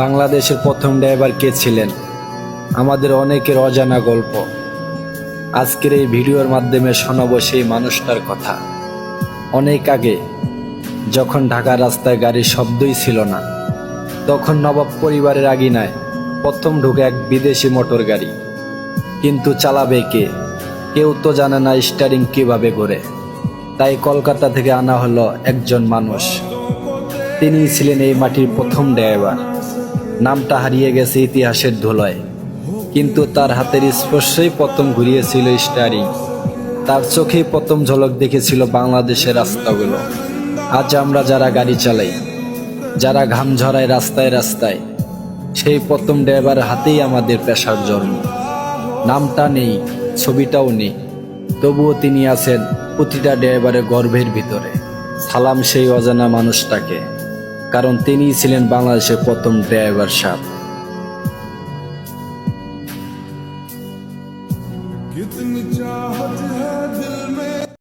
বাংলাদেশের প্রথম ড্রাইভার কে ছিলেন? আমাদের অনেকের অজানা গল্প। আজকের এই ভিডিওর মাধ্যমে শোনাবো সেই মানুষটার কথা। অনেক আগে, যখন ঢাকার রাস্তায় গাড়ির শব্দই ছিল না, তখন নবাব পরিবারের আগিনায় প্রথম ঢুকে এক বিদেশি মোটর গাড়ি। কিন্তু চালাবে কে? কেউ তো জানে না স্টারিং কিভাবে ঘোরে। তাই কলকাতা থেকে আনা হলো একজন মানুষ। তিনি ছিলেন এই মাটির প্রথম ড্রাইভার। নামটা হারিয়ে গেছে ইতিহাসের ধুলোয়, কিন্তু তার হাতের স্পর্শেই প্রথম ঘুরিয়েছিল স্টারিং। তার চোখেই প্রথম ঝলক দেখেছিল বাংলাদেশের রাস্তাগুলো। আজ আমরা যারা গাড়ি চালাই, যারা ঘাম ঝরায় রাস্তায় রাস্তায়, সেই প্রথম ড্রাইভারের হাতেই আমাদের পেশার জন্ম। নামটা নেই, ছবিটাও নেই, তবুও তিনি আছেন প্রতিটা ড্রাইভারের গর্ভের ভিতরে। সালাম সেই অজানা মানুষটাকে, কারণ তিনিই ছিলেন বাংলাদেশের প্রথম ড্রাইভার সাহেব। कितनी चाहत है दिल में।